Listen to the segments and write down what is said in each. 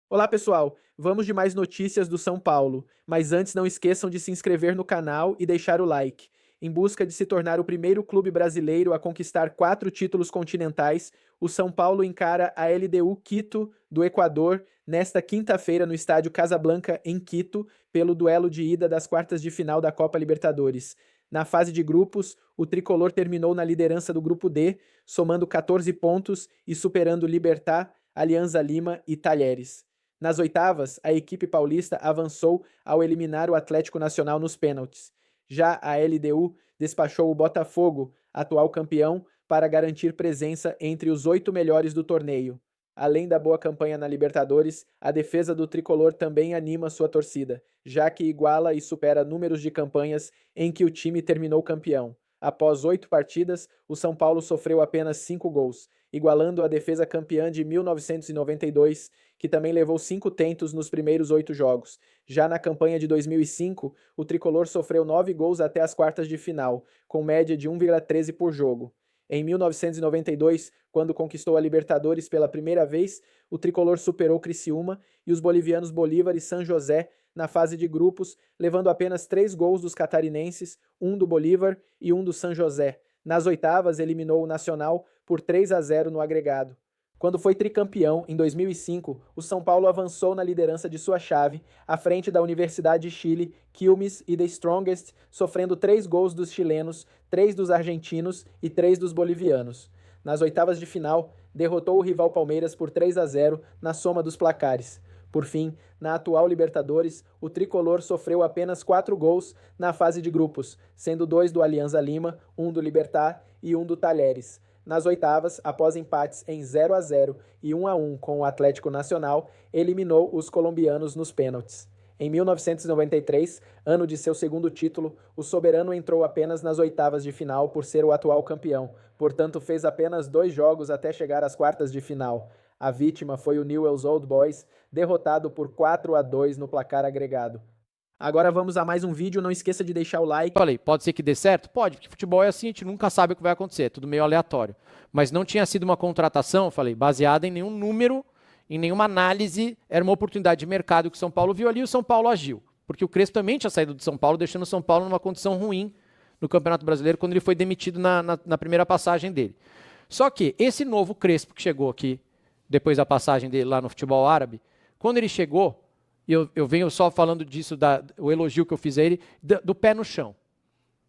Olá, pessoal! Vamos de mais notícias do São Paulo, mas antes não esqueçam de se inscrever no canal e deixar o like. Em busca de se tornar o primeiro clube brasileiro a conquistar 4 títulos continentais, o São Paulo encara a LDU Quito, do Equador, nesta quinta-feira no estádio Casablanca, em Quito, pelo duelo de ida das quartas de final da Copa Libertadores. Na fase de grupos, o tricolor terminou na liderança do grupo D, somando 14 pontos e superando Libertad, Alianza Lima e Talheres. Nas oitavas, a equipe paulista avançou ao eliminar o Atlético Nacional nos pênaltis. Já a LDU despachou o Botafogo, atual campeão, para garantir presença entre os 8 melhores do torneio. Além da boa campanha na Libertadores, a defesa do tricolor também anima sua torcida, já que iguala e supera números de campanhas em que o time terminou campeão. Após 8 partidas, o São Paulo sofreu apenas 5 gols, igualando a defesa campeã de 1992, que também levou 5 tentos nos primeiros 8 jogos. Já na campanha de 2005, o tricolor sofreu 9 gols até as quartas de final, com média de 1,13 por jogo. Em 1992, quando conquistou a Libertadores pela primeira vez, o tricolor superou Criciúma e os bolivianos Bolívar e San José na fase de grupos, levando apenas 3 gols dos catarinenses, um do Bolívar e um do San José. Nas oitavas, eliminou o Nacional por 3-0 no agregado. Quando foi tricampeão, em 2005, o São Paulo avançou na liderança de sua chave, à frente da Universidade de Chile, Quilmes e The Strongest, sofrendo 3 gols dos chilenos, 3 dos argentinos e 3 dos bolivianos. Nas oitavas de final, derrotou o rival Palmeiras por 3-0 na soma dos placares. Por fim, na atual Libertadores, o tricolor sofreu apenas 4 gols na fase de grupos, sendo 2 do Alianza Lima, 1 do Libertad e 1 do Talheres. Nas oitavas, após empates em 0-0 e 1-1 com o Atlético Nacional, eliminou os colombianos nos pênaltis. Em 1993, ano de seu segundo título, o soberano entrou apenas nas oitavas de final por ser o atual campeão, portanto fez apenas 2 jogos até chegar às quartas de final. A vítima foi o Newell's Old Boys, derrotado por 4-2 no placar agregado. Agora vamos a mais um vídeo, não esqueça de deixar o like. Falei, pode ser que dê certo? Pode, porque futebol é assim, a gente nunca sabe o que vai acontecer, é tudo meio aleatório. Mas não tinha sido uma contratação, falei, baseada em nenhum número, em nenhuma análise, era uma oportunidade de mercado que o São Paulo viu ali e o São Paulo agiu. Porque o Crespo também tinha saído de São Paulo, deixando o São Paulo numa condição ruim no Campeonato Brasileiro, quando ele foi demitido na primeira passagem dele. Só que esse novo Crespo que chegou aqui, depois da passagem dele lá no futebol árabe, quando ele chegou, e eu venho só falando disso, o elogio que eu fiz a ele, do pé no chão.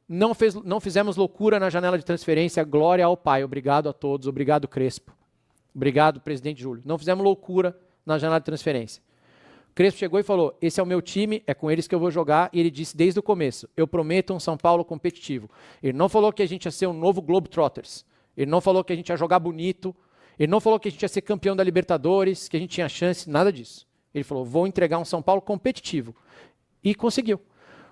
Não fizemos loucura na janela de transferência, glória ao Pai. Obrigado a todos, obrigado Crespo. Obrigado, presidente Júlio. Não fizemos loucura na janela de transferência. O Crespo chegou e falou, esse é o meu time, é com eles que eu vou jogar, e ele disse desde o começo, eu prometo um São Paulo competitivo. Ele não falou que a gente ia ser um novo Globetrotters, ele não falou que a gente ia jogar bonito, ele não falou que a gente ia ser campeão da Libertadores, que a gente tinha chance, nada disso. Ele falou, vou entregar um São Paulo competitivo. E conseguiu.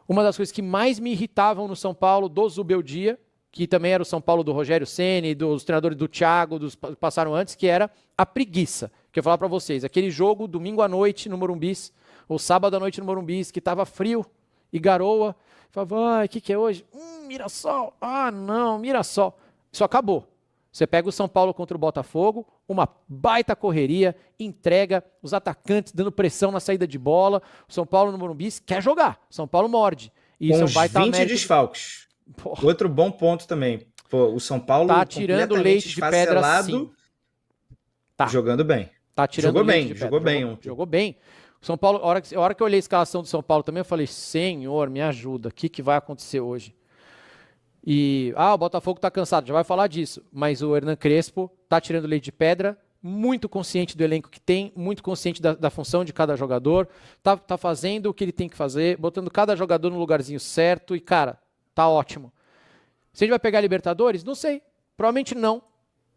Uma das coisas que mais me irritavam no São Paulo, do Zubeldia, que também era o São Paulo do Rogério Ceni, dos treinadores do Thiago, dos que passaram antes, que era a preguiça. Que eu vou falar para vocês, aquele jogo domingo à noite no Morumbis, ou sábado à noite no Morumbis, que estava frio e garoa, falava, o que é hoje? Mirassol, não, Mirassol. Isso acabou. Você pega o São Paulo contra o Botafogo, uma baita correria, entrega, os atacantes dando pressão na saída de bola. O São Paulo no Morumbi quer jogar. São Paulo morde. E isso com 20 desfalques. Porra. Outro bom ponto também. Pô, o São Paulo tá tirando leite de pedra, sim. Tá. Jogando bem. Tá tirando jogou leite bem, de jogou pedra. bem ontem. Jogou bem. O São Paulo, a hora que eu olhei a escalação do São Paulo também, eu falei, Senhor, me ajuda. O que vai acontecer hoje? E, o Botafogo tá cansado, já vai falar disso, mas o Hernan Crespo tá tirando leite de pedra, muito consciente do elenco que tem, muito consciente da função de cada jogador, tá fazendo o que ele tem que fazer, botando cada jogador no lugarzinho certo e, cara, tá ótimo. Se a gente vai pegar a Libertadores? Não sei, provavelmente não.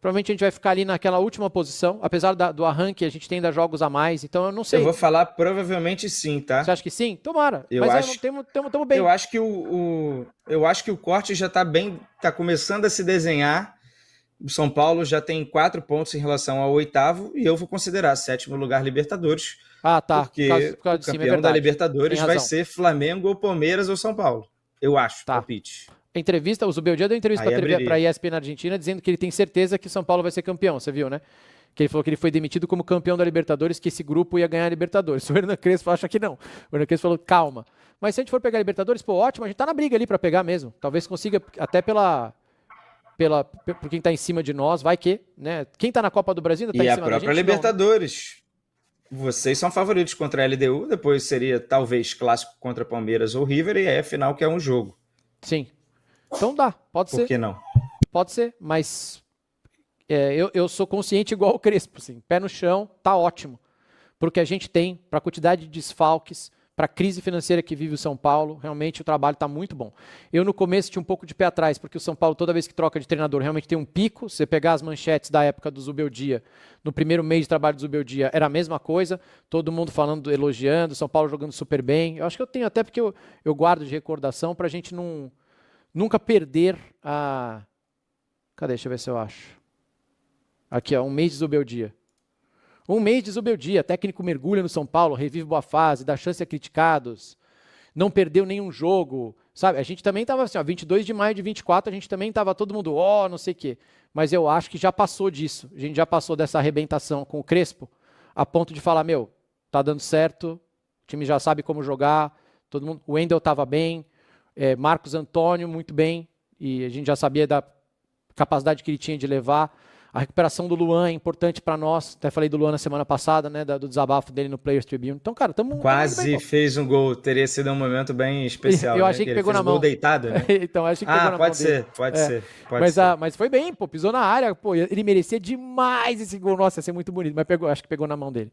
Provavelmente a gente vai ficar ali naquela última posição, apesar do arranque, a gente tem ainda jogos a mais, então eu não sei. Eu vou falar provavelmente sim, tá? Você acha que sim? Tomara. Tamo bem. Eu acho que o corte já tá bem, tá começando a se desenhar. O São Paulo já tem 4 pontos em relação ao 8º e eu vou considerar 7º lugar Libertadores. Tá. Porque por causa de cima, o campeão da Libertadores vai ser Flamengo ou Palmeiras ou São Paulo. Eu acho, palpite. O Zubeldia deu entrevista para a ESPN na Argentina dizendo que ele tem certeza que o São Paulo vai ser campeão, você viu, né? que ele falou que ele foi demitido como campeão da Libertadores, que esse grupo ia ganhar a Libertadores. O Hernan Crespo acha que não. O Hernan Crespo falou, calma. Mas se a gente for pegar a Libertadores, pô, ótimo, a gente tá na briga ali para pegar mesmo. Talvez consiga, até por quem tá em cima de nós, vai que, né? Quem tá na Copa do Brasil ainda tá em cima da gente. E a própria Libertadores. Não, né? Vocês são favoritos contra a LDU, depois seria talvez clássico contra Palmeiras ou River, e aí a final que é um jogo. Sim. Então dá, pode ser. Por que não? Pode ser, mas eu sou consciente igual o Crespo, assim, pé no chão, tá ótimo. Porque a gente tem, para a quantidade de desfalques, para a crise financeira que vive o São Paulo, realmente o trabalho está muito bom. Eu no começo tinha um pouco de pé atrás, porque o São Paulo, toda vez que troca de treinador, realmente tem um pico. Se você pegar as manchetes da época do Zubeldia, no primeiro mês de trabalho do Zubeldia, era a mesma coisa, todo mundo falando, elogiando, São Paulo jogando super bem. Eu acho que eu tenho até porque eu guardo de recordação para a gente nunca perder a... Cadê? Deixa eu ver se eu acho. Aqui, ó, um mês de Zubeldia. Um mês de Zubeldia, técnico mergulha no São Paulo, revive boa fase, dá chance a criticados, não perdeu nenhum jogo, sabe? A gente também estava assim, ó, 22 de maio de 24, a gente também estava todo mundo, não sei o quê. Mas eu acho que já passou disso, a gente já passou dessa arrebentação com o Crespo, a ponto de falar, tá dando certo, o time já sabe como jogar, todo mundo, o Wendel estava bem, Marcos Antônio muito bem, e a gente já sabia da capacidade que ele tinha de levar. A recuperação do Luan é importante para nós. Até falei do Luan na semana passada, né? Do desabafo dele no Players Tribune. Então, cara, estamos... Quase fez um gol. Teria sido um momento bem especial. Eu achei que pegou na mão. Gol deitado, né? Então, achei que pegou na mão dele. Pode ser. Mas foi bem, pô. Pisou na área. Pô, ele merecia demais esse gol. Nossa, ia ser muito bonito. Mas acho que pegou na mão dele.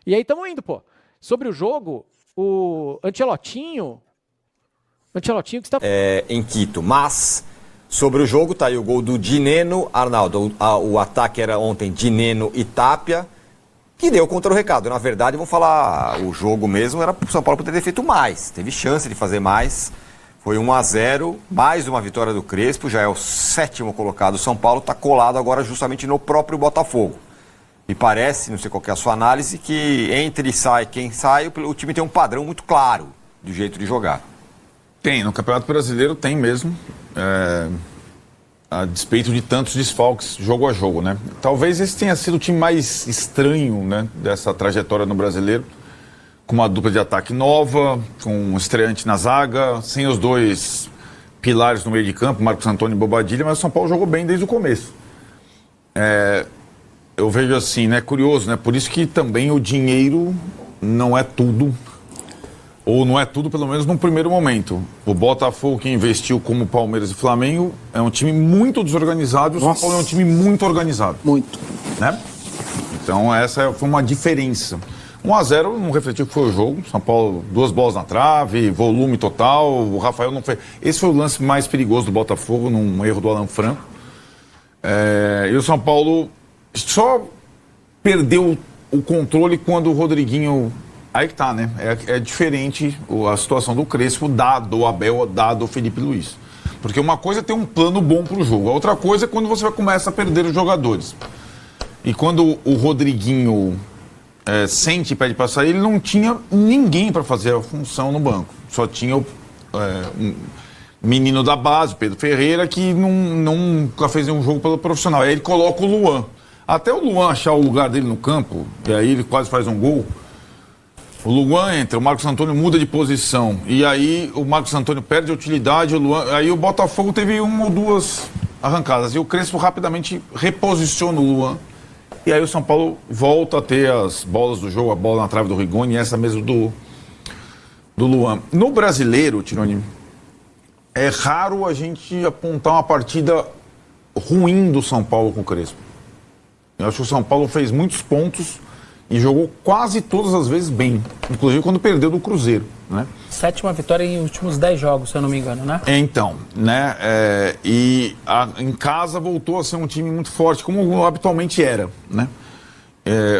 E aí, estamos indo, pô. Sobre o jogo, o Ancelotinho, que está... em Quito, mas... Sobre o jogo, tá aí o gol do Dineno, Arnaldo. O ataque era ontem Dineno e Tapia, que deu contra o recado. Na verdade, vou falar, o jogo mesmo era para o São Paulo poder ter feito mais. Teve chance de fazer mais. Foi 1-0, mais uma vitória do Crespo, já é o 7º colocado. O São Paulo está colado agora justamente no próprio Botafogo. E parece, não sei qual que é a sua análise, que entre quem sai, o time tem um padrão muito claro do jeito de jogar. Tem, no Campeonato Brasileiro tem mesmo, a despeito de tantos desfalques, jogo a jogo, né? Talvez esse tenha sido o time mais estranho, né, dessa trajetória no Brasileiro, com uma dupla de ataque nova, com um estreante na zaga, sem os dois pilares no meio de campo, Marcos Antônio e Bobadilha, mas o São Paulo jogou bem desde o começo. Eu vejo assim, né, curioso, né? Por isso que também o dinheiro não é tudo. Ou não é tudo, pelo menos no primeiro momento. O Botafogo, que investiu como Palmeiras e Flamengo, é um time muito desorganizado e o São Paulo é um time muito organizado. Muito. Né? Então essa foi uma diferença. 1-0 não refletiu o que foi o jogo. São Paulo, 2 bolas na trave, volume total. O Rafael não fez. Esse foi o lance mais perigoso do Botafogo, num erro do Alan Franco. E o São Paulo só perdeu o controle quando o Rodriguinho... Aí que tá, né? É diferente a situação do Crespo, dado o Abel, dado o Felipe Luiz. Porque uma coisa é ter um plano bom pro jogo, a outra coisa é quando você começa a perder os jogadores. E quando o Rodriguinho sente e pede pra sair, ele não tinha ninguém para fazer a função no banco. Só tinha um menino da base, Pedro Ferreira, que nunca fez nenhum jogo pelo profissional. Aí ele coloca o Luan. Até o Luan achar o lugar dele no campo, e aí ele quase faz um gol. O Luan entra, o Marcos Antônio muda de posição. E aí o Marcos Antônio perde a utilidade, aí o Botafogo teve 1 ou 2 arrancadas. E o Crespo rapidamente reposiciona o Luan. E aí o São Paulo volta a ter as bolas do jogo, a bola na trave do Rigoni e essa mesmo do Luan. No Brasileiro, Tironi, é raro a gente apontar uma partida ruim do São Paulo com o Crespo. Eu acho que o São Paulo fez muitos pontos e jogou quase todas as vezes bem, inclusive quando perdeu do Cruzeiro, né? 7ª vitória em últimos 10 jogos, se eu não me engano, né? Então, né? Em casa voltou a ser um time muito forte, como habitualmente era, né?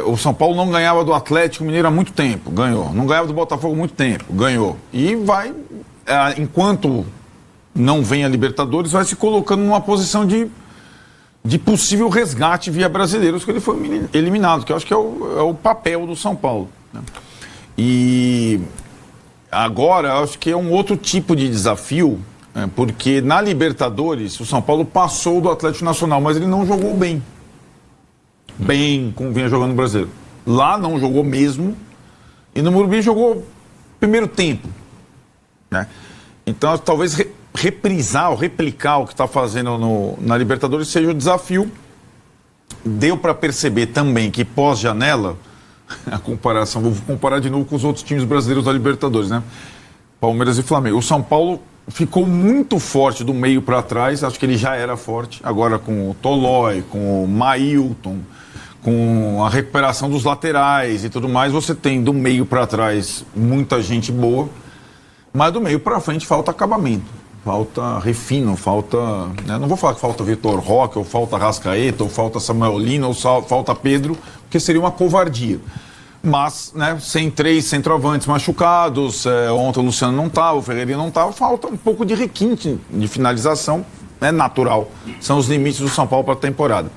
O São Paulo não ganhava do Atlético Mineiro há muito tempo, ganhou. Não ganhava do Botafogo há muito tempo, ganhou. E vai, enquanto não vem a Libertadores, vai se colocando numa posição de possível resgate via brasileiros, que ele foi eliminado, que eu acho que é o papel do São Paulo, né? E agora, eu acho que é um outro tipo de desafio, porque na Libertadores, o São Paulo passou do Atlético Nacional, mas ele não jogou bem. bem, como vinha jogando no Brasileiro. Lá não jogou mesmo, e no Morumbi jogou primeiro tempo, né? Então, talvez reprisar ou replicar o que está fazendo na Libertadores seja o desafio. Deu para perceber também que pós-janela, a comparação, vou comparar de novo com os outros times brasileiros da Libertadores, né? Palmeiras e Flamengo. O São Paulo ficou muito forte do meio para trás, acho que ele já era forte, agora com o Tolói, com o Maílton, com a recuperação dos laterais e tudo mais, você tem do meio para trás muita gente boa, mas do meio para frente falta acabamento, falta refino, falta... Né? Não vou falar que falta Vitor Roque, ou falta Rascaeta, ou falta Samuel Lino, ou falta Pedro, porque seria uma covardia. Mas, né, sem 3 centroavantes machucados, ontem o Luciano não estava, o Ferreirinha não estava, falta um pouco de requinte de finalização, é natural. São os limites do São Paulo para a temporada.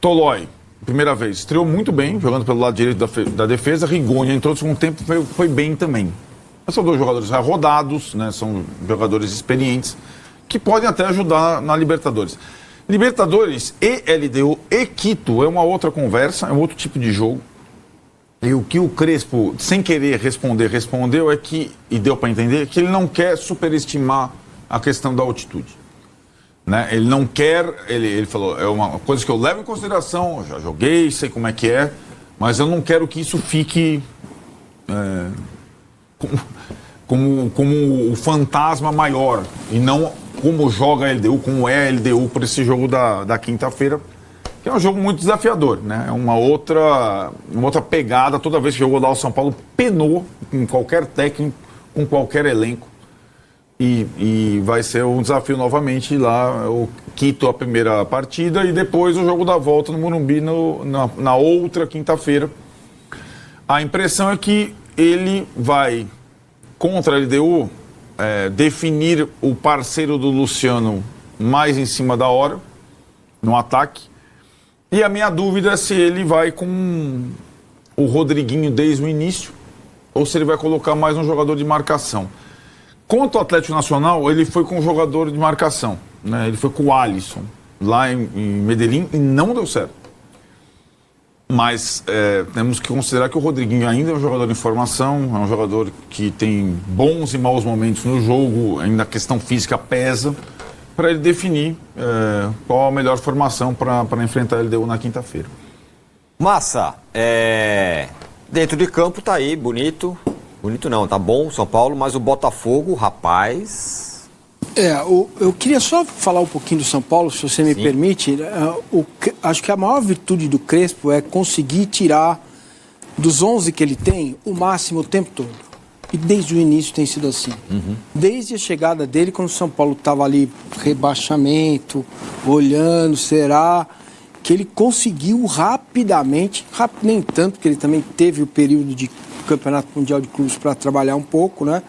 Tolói, primeira vez, estreou muito bem, jogando pelo lado direito da defesa. Rigoni entrou no segundo tempo, foi bem também. Mas são 2 jogadores rodados, né, são jogadores experientes, que podem até ajudar na Libertadores. Libertadores e LDU e Quito é uma outra conversa, é um outro tipo de jogo. E o que o Crespo, sem querer respondeu é que, e deu para entender, que ele não quer superestimar a questão da altitude. Né? Ele não quer, ele falou, é uma coisa que eu levo em consideração, eu já joguei, sei como é que é, mas eu não quero que isso fique como o fantasma maior, e não como joga a LDU, como é a LDU para esse jogo da quinta-feira, que é um jogo muito desafiador, né? É uma outra pegada. Toda vez que jogou lá, o São Paulo penou com qualquer técnico, com qualquer elenco. E vai ser um desafio novamente lá, o Quito a primeira partida e depois o jogo da volta no Morumbi na outra quinta-feira. A impressão é que ele vai, contra a LDU, definir o parceiro do Luciano mais em cima da hora, no ataque. E a minha dúvida é se ele vai com o Rodriguinho desde o início ou se ele vai colocar mais um jogador de marcação. Contra o Atlético Nacional, ele foi com um jogador de marcação, né? Ele foi com o Alisson, lá em Medellín, e não deu certo. Mas temos que considerar que o Rodriguinho ainda é um jogador em formação, é um jogador que tem bons e maus momentos no jogo, ainda a questão física pesa, para ele definir qual a melhor formação para enfrentar a LDU na quinta-feira. Massa, dentro de campo tá aí, bonito. Bonito não, tá bom São Paulo, mas o Botafogo, rapaz... eu queria só falar um pouquinho do São Paulo, se você me permite. Acho que a maior virtude do Crespo é conseguir tirar dos 11 que ele tem o máximo o tempo todo. E desde o início tem sido assim. Uhum. Desde a chegada dele, quando o São Paulo estava ali, rebaixamento, olhando, será que ele conseguiu rapidamente, nem tanto, porque ele também teve o período de Campeonato Mundial de Clubes para trabalhar um pouco, né?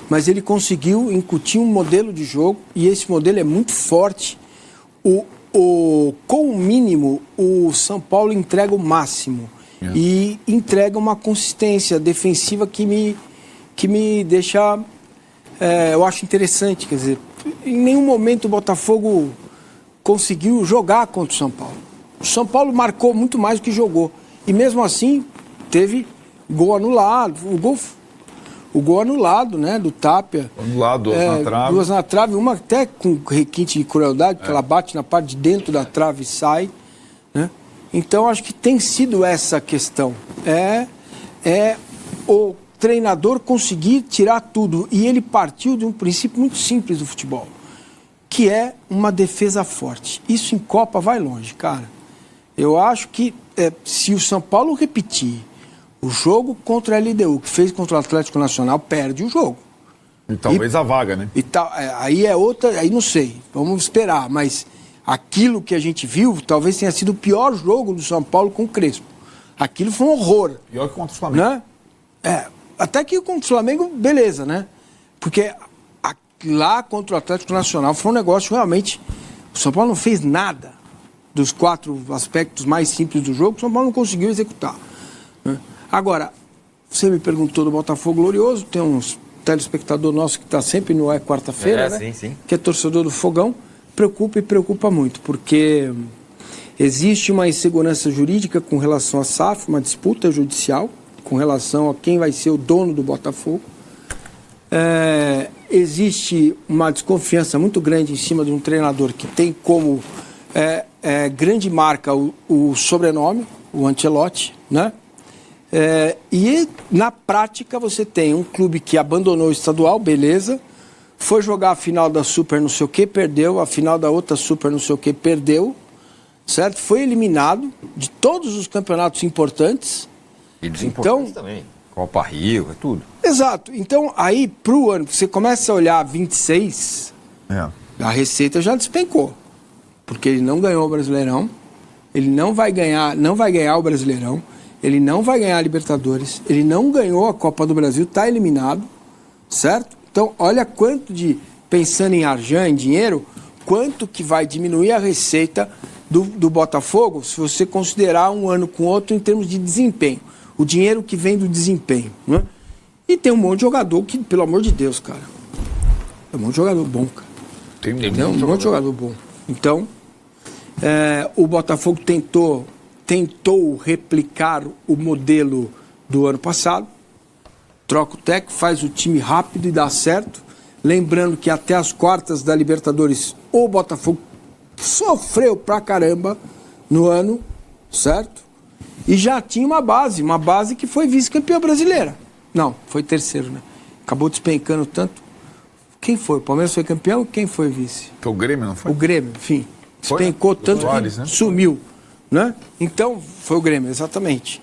Mas ele conseguiu incutir um modelo de jogo e esse modelo é muito forte. Com o mínimo, o São Paulo entrega o máximo e entrega uma consistência defensiva que me deixa, eu acho interessante. Quer dizer, em nenhum momento o Botafogo conseguiu jogar contra o São Paulo. O São Paulo marcou muito mais do que jogou e mesmo assim teve gol anulado, o gol anulado, né, do Tapia. Anulado, duas na trave. 2 na trave, uma até com requinte de crueldade, porque ela bate na parte de dentro da trave e sai, né? Então, acho que tem sido essa questão. O treinador conseguir tirar tudo. E ele partiu de um princípio muito simples do futebol, que é uma defesa forte. Isso em Copa vai longe, cara. Eu acho que se o São Paulo repetir o jogo contra a LDU, que fez contra o Atlético Nacional, perde o jogo. E talvez a vaga, né? Aí é outra, aí não sei, vamos esperar. Mas aquilo que a gente viu, talvez tenha sido o pior jogo do São Paulo com o Crespo. Aquilo foi um horror. Pior que contra o Flamengo. Né? Até que contra o Flamengo, beleza, né? Porque lá contra o Atlético Nacional foi um negócio realmente... O São Paulo não fez nada dos 4 aspectos mais simples do jogo, o São Paulo não conseguiu executar, né? Agora, você me perguntou do Botafogo Glorioso, tem um telespectador nosso que está sempre no quarta-feira, né? Sim. Que é torcedor do Fogão, preocupa muito, porque Existe uma insegurança jurídica com relação à SAF, uma disputa judicial com relação a quem vai ser o dono do Botafogo. Existe uma desconfiança muito grande em cima de um treinador que tem como grande marca o sobrenome, o Ancelotti, né? E na prática você tem um clube que abandonou o estadual, beleza, foi jogar a final da Super não sei o que, perdeu, a final da outra Super não sei o que, perdeu, certo? Foi eliminado de todos os campeonatos importantes. E dos importantes também. Copa Rio, é tudo. Exato. Então, aí, pro ano, você começa a olhar 26, a receita já despencou. Porque ele não ganhou o Brasileirão, ele não vai ganhar o Brasileirão, ele não vai ganhar a Libertadores, ele não ganhou a Copa do Brasil, está eliminado, certo? Então, olha quanto de, pensando em argent, em dinheiro, quanto que vai diminuir a receita do Botafogo se você considerar um ano com outro em termos de desempenho. O dinheiro que vem do desempenho, né? E tem um monte de jogador que, pelo amor de Deus, cara, é um monte de jogador bom, cara. Tem um monte de jogador bom. Então, o Botafogo tentou replicar o modelo do ano passado, troca o técnico, faz o time rápido e dá certo. Lembrando que até as quartas da Libertadores o Botafogo sofreu pra caramba no ano, certo? E já tinha uma base que foi vice-campeã brasileira. Não, foi terceiro, né? Acabou despencando tanto. Quem foi? O Palmeiras foi campeão? Quem foi vice? Foi o Grêmio, não foi? O Grêmio, enfim. Despencou tanto Soares, que né? sumiu, né? Então, foi o Grêmio, exatamente.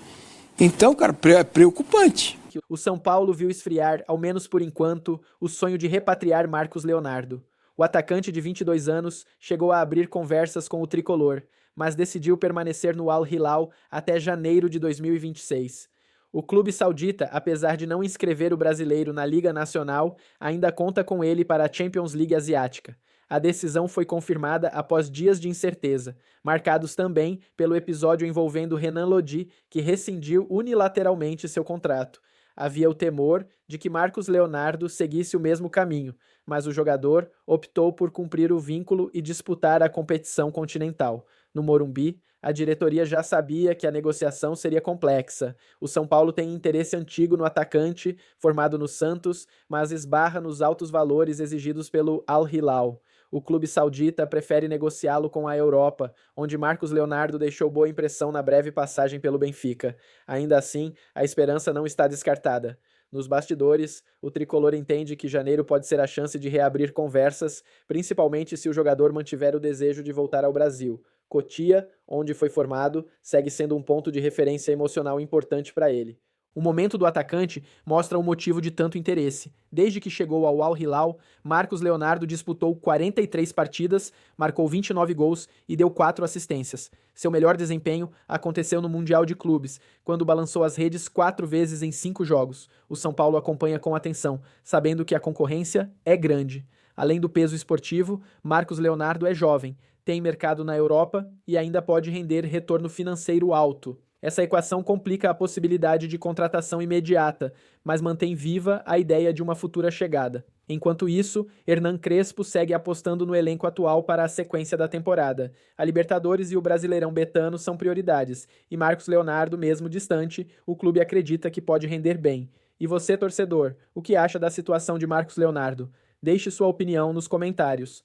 Então, cara, é preocupante. O São Paulo viu esfriar, ao menos por enquanto, o sonho de repatriar Marcos Leonardo. O atacante de 22 anos chegou a abrir conversas com o tricolor, mas decidiu permanecer no Al Hilal até janeiro de 2026. O clube saudita, apesar de não inscrever o brasileiro na Liga Nacional, ainda conta com ele para a Champions League Asiática. A decisão foi confirmada após dias de incerteza, marcados também pelo episódio envolvendo Renan Lodi, que rescindiu unilateralmente seu contrato. Havia o temor de que Marcos Leonardo seguisse o mesmo caminho, mas o jogador optou por cumprir o vínculo e disputar a competição continental. No Morumbi, a diretoria já sabia que a negociação seria complexa. O São Paulo tem interesse antigo no atacante, formado no Santos, mas esbarra nos altos valores exigidos pelo Al Hilal. O clube saudita prefere negociá-lo com a Europa, onde Marcos Leonardo deixou boa impressão na breve passagem pelo Benfica. Ainda assim, a esperança não está descartada. Nos bastidores, o tricolor entende que janeiro pode ser a chance de reabrir conversas, principalmente se o jogador mantiver o desejo de voltar ao Brasil. Cotia, onde foi formado, segue sendo um ponto de referência emocional importante para ele. O momento do atacante mostra o motivo de tanto interesse. Desde que chegou ao Al Hilal, Marcos Leonardo disputou 43 partidas, marcou 29 gols e deu 4 assistências. Seu melhor desempenho aconteceu no Mundial de Clubes, quando balançou as redes 4 vezes em 5 jogos. O São Paulo acompanha com atenção, sabendo que a concorrência é grande. Além do peso esportivo, Marcos Leonardo é jovem, tem mercado na Europa e ainda pode render retorno financeiro alto. Essa equação complica a possibilidade de contratação imediata, mas mantém viva a ideia de uma futura chegada. Enquanto isso, Hernan Crespo segue apostando no elenco atual para a sequência da temporada. A Libertadores e o Brasileirão Betano são prioridades, e Marcos Leonardo, mesmo distante, o clube acredita que pode render bem. E você, torcedor, o que acha da situação de Marcos Leonardo? Deixe sua opinião nos comentários.